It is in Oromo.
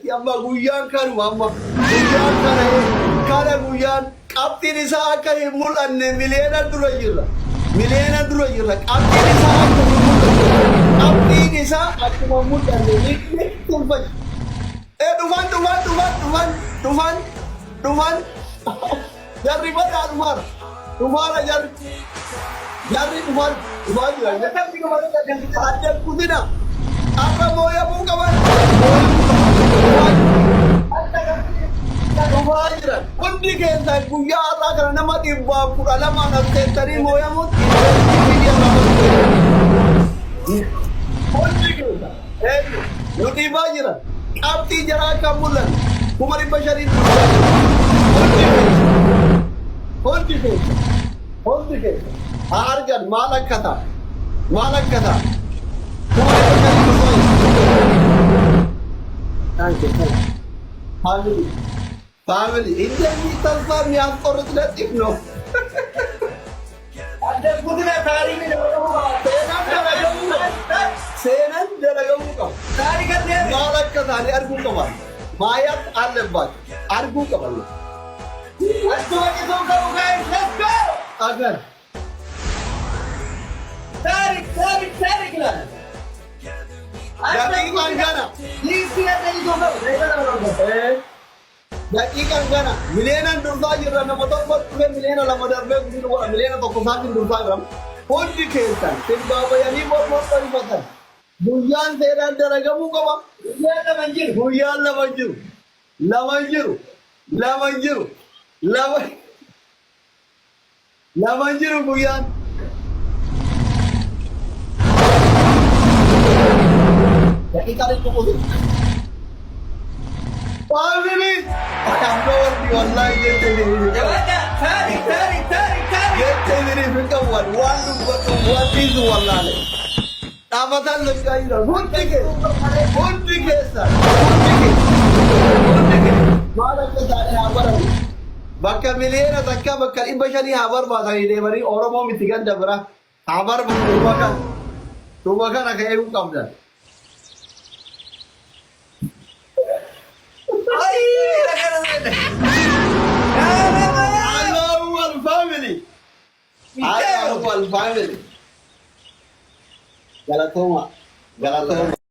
Amma guyyaan kanuma amma guyyaan kana guyyaan qabxiin isaa akka hin mul'anne miliyoona dura jirra. Miliyoona dura jirra. Qabxiin isaa akka hin mul'anne. Qabxiin isaa akkuma mul'anne ni tulfachi. Dhufan. Jarri badaa dhumaara jarri. Jarri dhufan jira. Namni nama adda kutina. Akka mooya buu qaban. Kundi keessa guyyaa irraa kana nama dhibbaa kudha lamaan as keessanii mooyamuutti kundi keessa nuti baay'ina qabxii jaraa kan mul'an 500,000 hundi keessa haa argan maal akka ta'a 500,000 family እንደዚህ ተስፋ የሚያስቆርጥ ነጥብ ነው። አደጉትና ታሪክ ነው። ሴናን ደረገው ነው ታሪክ ነው ማለከታሊ አርጉ ቀባል ማያት አለባት አርጉ ቀባል አስተዋቂ ሰው ጋር ለስከ አገር ታሪክ ነው ደቂቃን ገና daqiiqan gana miliyoonaan dursaa jirra nama tokko dhufe miliyoona lama darbee guddina miliyoona tokko saatiin dursaa jiram hundi keessan sirbaa bayanii mormorta rifatan guyyaan seeraan dalagamuu qaba guyyaan lama jiru guyyaan daqiiqaan itti qutu family I'm going to online get the what is wallahi abatan lagayira hundi ke sir malaka tane habara bakka miliyana takka bakka ibashani habar ba sai de bari oromo mitigan dabra habar tubakan aka eru kamda family. Galatoma.